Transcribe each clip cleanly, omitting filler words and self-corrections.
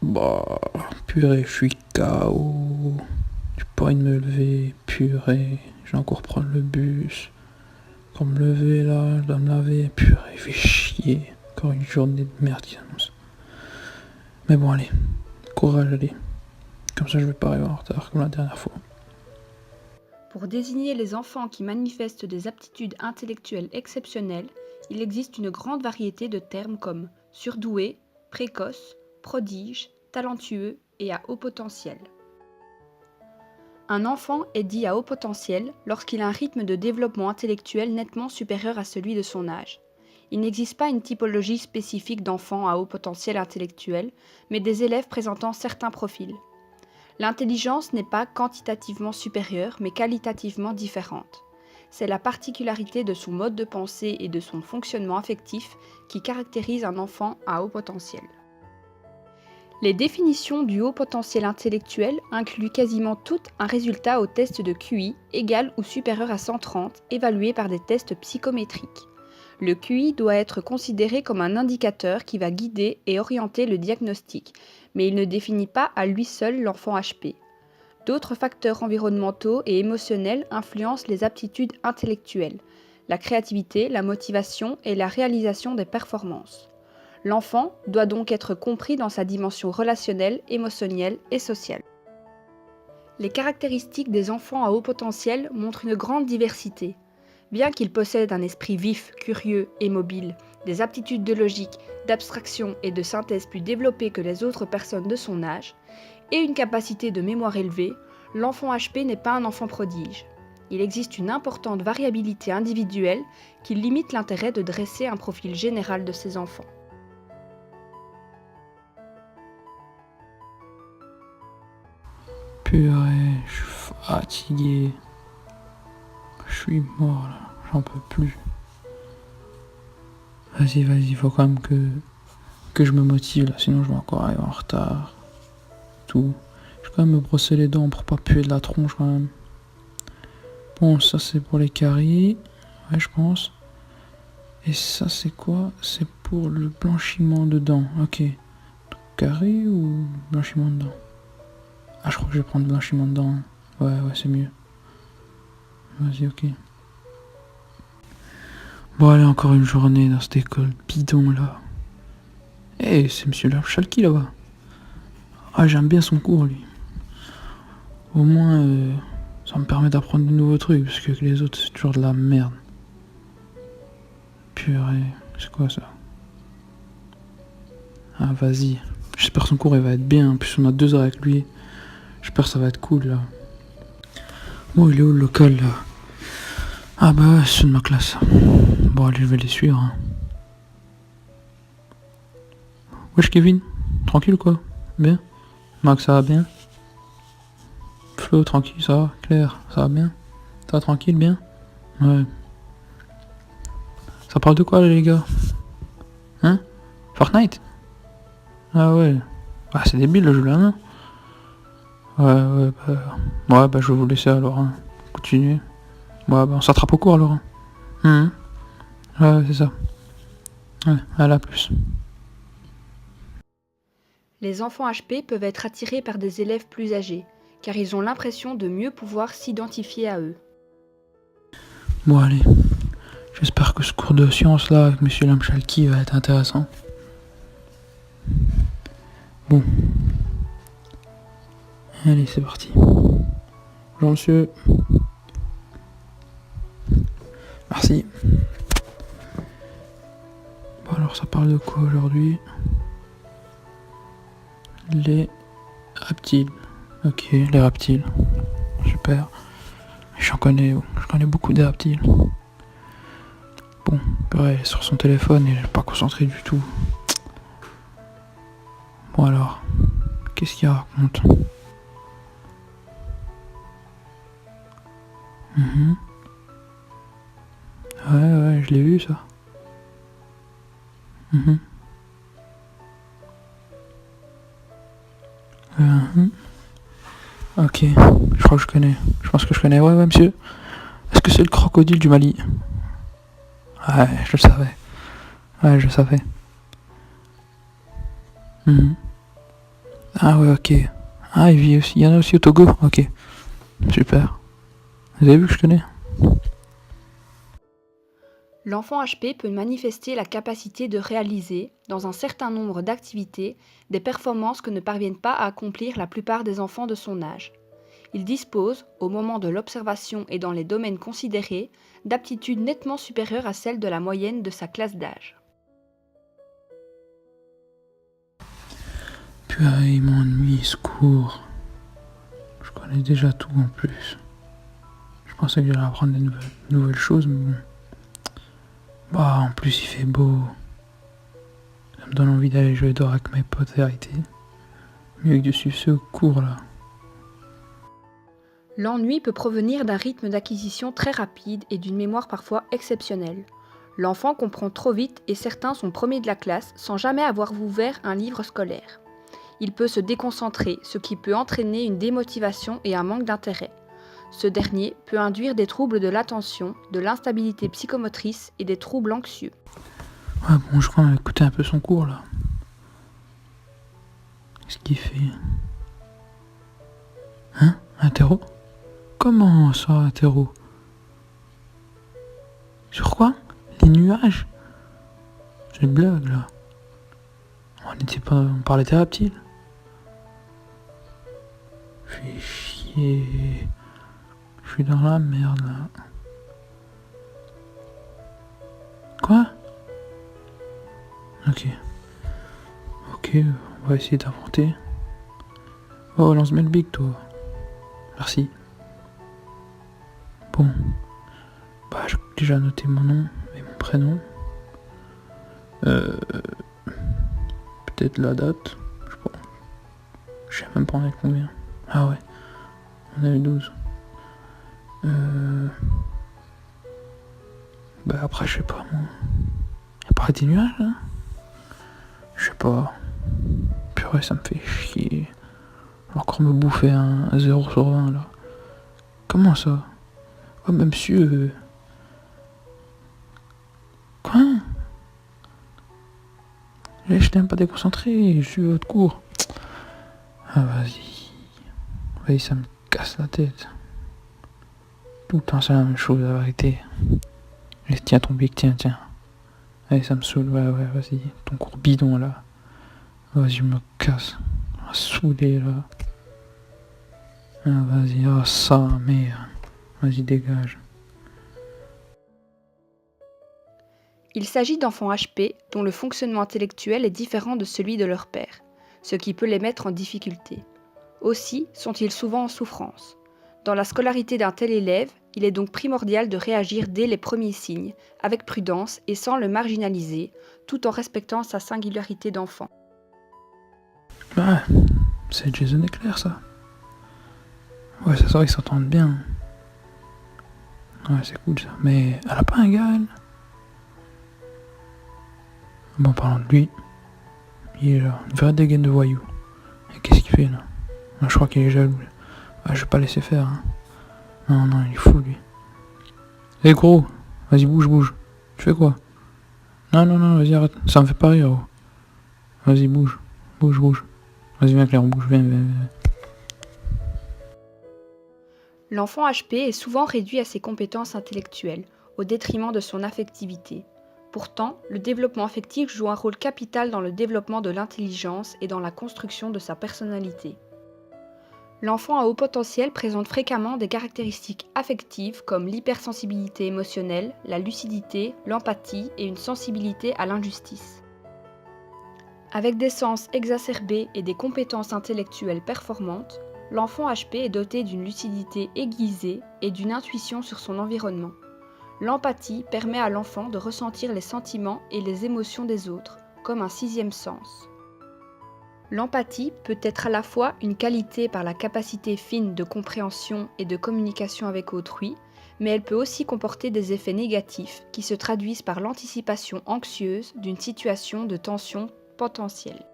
Bah, purée, je suis KO. J'ai pas envie de me lever, purée. Je vais encore prendre le bus. Pour me lever là, je dois me laver, purée, fait chier. Encore une journée de merde qui s'annonce. Mais bon, allez, courage, allez. Comme ça, je vais pas arriver en retard comme la dernière fois. Pour désigner les enfants qui manifestent des aptitudes intellectuelles exceptionnelles, il existe une grande variété de termes comme surdoué, précoce, prodige, talentueux et à haut potentiel. Un enfant est dit à haut potentiel lorsqu'il a un rythme de développement intellectuel nettement supérieur à celui de son âge. Il n'existe pas une typologie spécifique d'enfants à haut potentiel intellectuel, mais des élèves présentant certains profils. L'intelligence n'est pas quantitativement supérieure, mais qualitativement différente. C'est la particularité de son mode de pensée et de son fonctionnement affectif qui caractérise un enfant à haut potentiel. Les définitions du haut potentiel intellectuel incluent quasiment toutes un résultat au test de QI égal ou supérieur à 130, évalué par des tests psychométriques. Le QI doit être considéré comme un indicateur qui va guider et orienter le diagnostic, mais il ne définit pas à lui seul l'enfant HP. D'autres facteurs environnementaux et émotionnels influencent les aptitudes intellectuelles, la créativité, la motivation et la réalisation des performances. L'enfant doit donc être compris dans sa dimension relationnelle, émotionnelle et sociale. Les caractéristiques des enfants à haut potentiel montrent une grande diversité. Bien qu'ils possèdent un esprit vif, curieux et mobile, des aptitudes de logique, d'abstraction et de synthèse plus développées que les autres personnes de son âge, et une capacité de mémoire élevée, l'enfant HP n'est pas un enfant prodige. Il existe une importante variabilité individuelle qui limite l'intérêt de dresser un profil général de ces enfants. Purée, je suis fatigué. Je suis mort là, j'en peux plus. Vas-y, faut quand même que je me motive là, sinon je vais encore arriver en retard. Tout. Je vais quand même me brosser les dents pour pas puer de la tronche quand même. Bon, ça c'est pour les caries, ouais je pense. Et ça c'est quoi? C'est pour le blanchiment de dents, ok. Caries ou blanchiment de dents? Ah je crois que je vais prendre blanchiment de dents. Ouais, c'est mieux. Vas-y, ok. Bon allez, encore une journée dans cette école bidon là. Eh, c'est monsieur Chalky là-bas. Ah, j'aime bien son cours lui. Au moins, ça me permet d'apprendre de nouveaux trucs, parce que les autres c'est toujours de la merde. Purée, c'est quoi ça? Ah, vas-y. J'espère que son cours il va être bien. En plus, on a 2 heures avec lui. J'espère que ça va être cool là. Bon, il est où le local là? Ah bah ouais, c'est ceux de ma classe. Bon, allez, je vais les suivre. Hein. Wesh Kevin, tranquille ou quoi? Bien? Max, ça va bien? Flo, tranquille, ça va? Claire, ça va bien? Ça va tranquille, bien? Ouais. Ça parle de quoi là les gars? Hein? Fortnite? Ah ouais. Ah c'est débile le jeu là, non? Ouais, bah je vais vous laisser alors, hein. Continuez. Ouais, bah on s'attrape au cours alors. Hein. Ouais, c'est ça. Ouais, à la plus. Les enfants HP peuvent être attirés par des élèves plus âgés, car ils ont l'impression de mieux pouvoir s'identifier à eux. Bon allez. J'espère que ce cours de sciences là avec monsieur Lamchalki va être intéressant. Bon. Allez, c'est parti. Bonjour monsieur. Merci. Bon alors ça parle de quoi aujourd'hui? Les reptiles. Ok, les reptiles. Super. Je connais beaucoup des reptiles. Bon, ouais, elle est sur son téléphone et elle n'est pas concentrée du tout. Bon alors, qu'est-ce qu'il raconte? Ouais, je l'ai vu ça. Ok, je crois que je connais. Je pense que je connais. Ouais, monsieur. Est-ce que c'est le crocodile du Mali? Ouais, je le savais. Ouais, je savais. Ah ouais, ok. Ah, il y en a aussi au Togo, ok. Super. Vous avez vu que je connais? L'enfant HP peut manifester la capacité de réaliser, dans un certain nombre d'activités, des performances que ne parviennent pas à accomplir la plupart des enfants de son âge. Il dispose, au moment de l'observation et dans les domaines considérés, d'aptitudes nettement supérieures à celles de la moyenne de sa classe d'âge. Puis il m'ennuie ce cours. Je connais déjà tout en plus. Je pensais que j'allais apprendre des nouvelles choses, mais bon. Bah, en plus il fait beau. Ça me donne envie d'aller jouer dehors avec mes potes, vérité. Mieux que de suivre ce cours là. L'ennui peut provenir d'un rythme d'acquisition très rapide et d'une mémoire parfois exceptionnelle. L'enfant comprend trop vite et certains sont premiers de la classe sans jamais avoir ouvert un livre scolaire. Il peut se déconcentrer, ce qui peut entraîner une démotivation et un manque d'intérêt. Ce dernier peut induire des troubles de l'attention, de l'instabilité psychomotrice et des troubles anxieux. Ouais, bon, je crois qu'on va écouter un peu son cours là. Qu'est-ce qu'il fait? Hein? Interro? Comment ça, interro? Sur quoi? Les nuages? C'est une blague là. On parlait des reptiles. Fais chier. Je suis dans la merde là. Quoi? Ok. Ok, on va essayer d'inventer. Oh, lance-moi le big toi. Merci. Bon. Bah, j'ai déjà noté mon nom et mon prénom. Peut-être la date. Je sais pas. Je sais même pas on est combien. Ah ouais. On est le 12. Bah après, je sais pas moi. Y'a pas des nuages là? Je sais pas. Purée, ça me fait chier. Je vais encore me bouffer un 0 sur 20 là. Comment ça? Oh, mais monsieur. Quoi? Je t'aime pas déconcentré, je suis votre cours. Ah vas-y. Vas-y, ça me casse la tête. Tout le temps c'est la même chose, la vérité. Allez, tiens ton bic, tiens. Allez, ça me saoule, ouais, vas-y. Ton cours bidon là. Vas-y, je me casse. Ah, saoulé là. Ah vas-y, ah ça, merde. Vas-y, dégage. Il s'agit d'enfants HP dont le fonctionnement intellectuel est différent de celui de leur père, ce qui peut les mettre en difficulté. Aussi sont-ils souvent en souffrance. Dans la scolarité d'un tel élève, il est donc primordial de réagir dès les premiers signes, avec prudence et sans le marginaliser, tout en respectant sa singularité d'enfant. Ouais, c'est Jason Eclair ça. Ouais, ça ils s'entendent bien. Ouais, c'est cool ça. Mais elle a pas un gars, elle? Bon, parlant de lui, il est là, une vraie dégaine de voyou. Et qu'est-ce qu'il fait là? Je crois qu'il est jaloux. Ouais, je vais pas laisser faire. Hein. Non, il est fou lui. Hé gros, vas-y bouge. Tu fais quoi? Non, vas-y arrête. Ça me fait pas rire. Oh. Vas-y bouge. Vas-y viens Claire, on bouge, viens. L'enfant HP est souvent réduit à ses compétences intellectuelles, au détriment de son affectivité. Pourtant, le développement affectif joue un rôle capital dans le développement de l'intelligence et dans la construction de sa personnalité. L'enfant à haut potentiel présente fréquemment des caractéristiques affectives comme l'hypersensibilité émotionnelle, la lucidité, l'empathie et une sensibilité à l'injustice. Avec des sens exacerbés et des compétences intellectuelles performantes, l'enfant HP est doté d'une lucidité aiguisée et d'une intuition sur son environnement. L'empathie permet à l'enfant de ressentir les sentiments et les émotions des autres, comme un sixième sens. L'empathie peut être à la fois une qualité par la capacité fine de compréhension et de communication avec autrui, mais elle peut aussi comporter des effets négatifs qui se traduisent par l'anticipation anxieuse d'une situation de tension potentielle.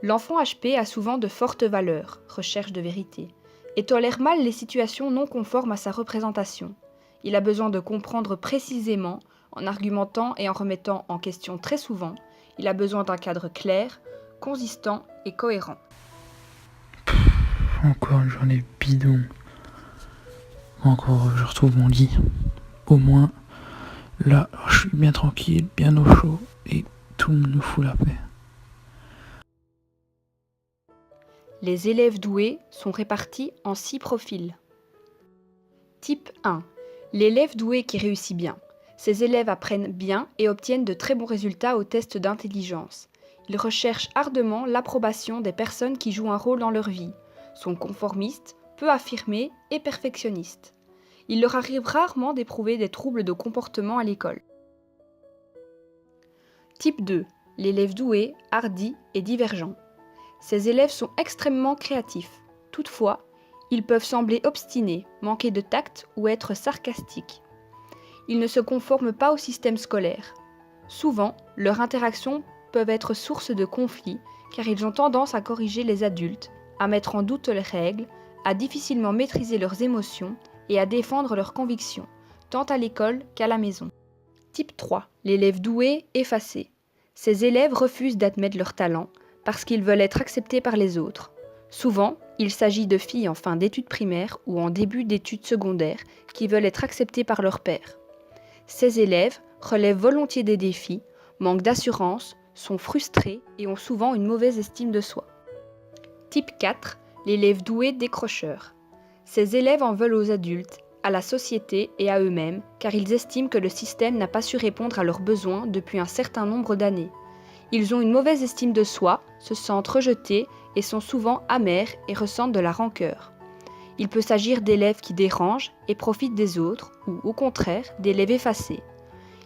L'enfant HP a souvent de fortes valeurs, recherche de vérité, et tolère mal les situations non conformes à sa représentation. Il a besoin de comprendre précisément, en argumentant et en remettant en question très souvent. Il a besoin d'un cadre clair, consistant et cohérent. Encore une journée bidon. Encore, je retrouve mon lit. Au moins, là, je suis bien tranquille, bien au chaud, et tout le monde nous fout la paix. Les élèves doués sont répartis en 6 profils. Type 1. L'élève doué qui réussit bien. Ces élèves apprennent bien et obtiennent de très bons résultats aux tests d'intelligence. Ils recherchent ardemment l'approbation des personnes qui jouent un rôle dans leur vie, sont conformistes, peu affirmés et perfectionnistes. Il leur arrive rarement d'éprouver des troubles de comportement à l'école. Type 2. L'élève doué, hardi et divergent. Ces élèves sont extrêmement créatifs. Toutefois, ils peuvent sembler obstinés, manquer de tact ou être sarcastiques. Ils ne se conforment pas au système scolaire. Souvent, leurs interactions peuvent être source de conflits car ils ont tendance à corriger les adultes, à mettre en doute les règles, à difficilement maîtriser leurs émotions et à défendre leurs convictions, tant à l'école qu'à la maison. Type 3. L'élève doué, effacé. Ces élèves refusent d'admettre leur talent parce qu'ils veulent être acceptés par les autres. Souvent, il s'agit de filles en fin d'études primaires ou en début d'études secondaires qui veulent être acceptées par leur père. Ces élèves relèvent volontiers des défis, manquent d'assurance, sont frustrés et ont souvent une mauvaise estime de soi. Type 4. L'élève doué décrocheur. Ces élèves en veulent aux adultes, à la société et à eux-mêmes car ils estiment que le système n'a pas su répondre à leurs besoins depuis un certain nombre d'années. Ils ont une mauvaise estime de soi, se sentent rejetés et sont souvent amers et ressentent de la rancœur. Il peut s'agir d'élèves qui dérangent et profitent des autres, ou au contraire, d'élèves effacés.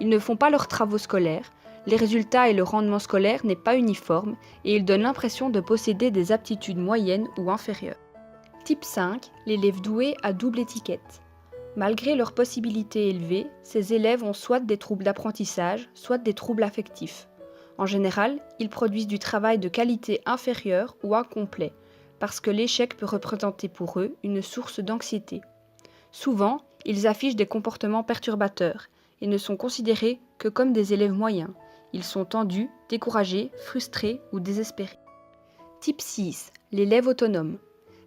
Ils ne font pas leurs travaux scolaires, les résultats et le rendement scolaire n'est pas uniforme et ils donnent l'impression de posséder des aptitudes moyennes ou inférieures. Type 5, l'élève doué à double étiquette. Malgré leurs possibilités élevées, ces élèves ont soit des troubles d'apprentissage, soit des troubles affectifs. En général, ils produisent du travail de qualité inférieure ou incomplet, parce que l'échec peut représenter pour eux une source d'anxiété. Souvent, ils affichent des comportements perturbateurs et ne sont considérés que comme des élèves moyens. Ils sont tendus, découragés, frustrés ou désespérés. Type 6, l'élève autonome.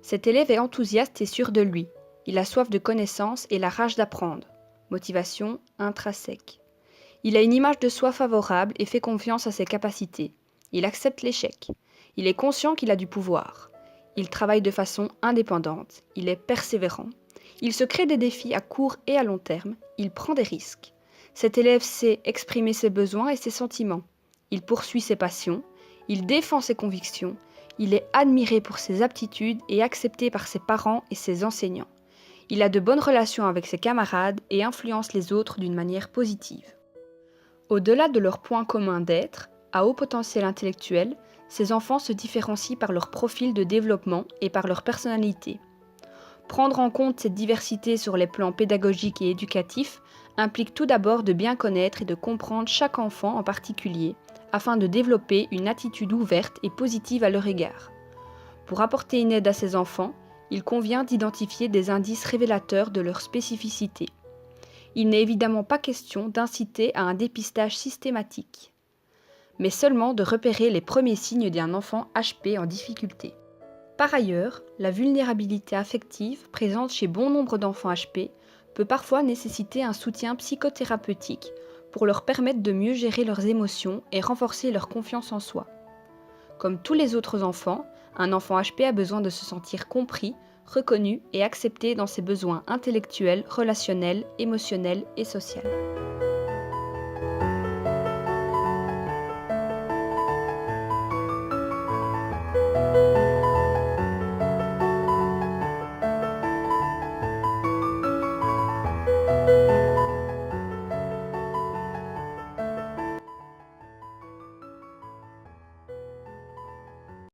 Cet élève est enthousiaste et sûr de lui. Il a soif de connaissances et la rage d'apprendre. Motivation intrinsèque. Il a une image de soi favorable et fait confiance à ses capacités. Il accepte l'échec. Il est conscient qu'il a du pouvoir. Il travaille de façon indépendante. Il est persévérant. Il se crée des défis à court et à long terme. Il prend des risques. Cet élève sait exprimer ses besoins et ses sentiments. Il poursuit ses passions. Il défend ses convictions. Il est admiré pour ses aptitudes et accepté par ses parents et ses enseignants. Il a de bonnes relations avec ses camarades et influence les autres d'une manière positive. Au-delà de leur point commun d'être, à haut potentiel intellectuel, ces enfants se différencient par leur profil de développement et par leur personnalité. Prendre en compte cette diversité sur les plans pédagogiques et éducatifs implique tout d'abord de bien connaître et de comprendre chaque enfant en particulier, afin de développer une attitude ouverte et positive à leur égard. Pour apporter une aide à ces enfants, il convient d'identifier des indices révélateurs de leur spécificité. Il n'est évidemment pas question d'inciter à un dépistage systématique, mais seulement de repérer les premiers signes d'un enfant HP en difficulté. Par ailleurs, la vulnérabilité affective présente chez bon nombre d'enfants HP peut parfois nécessiter un soutien psychothérapeutique pour leur permettre de mieux gérer leurs émotions et renforcer leur confiance en soi. Comme tous les autres enfants, un enfant HP a besoin de se sentir compris, reconnu et accepté dans ses besoins intellectuels, relationnels, émotionnels et sociaux.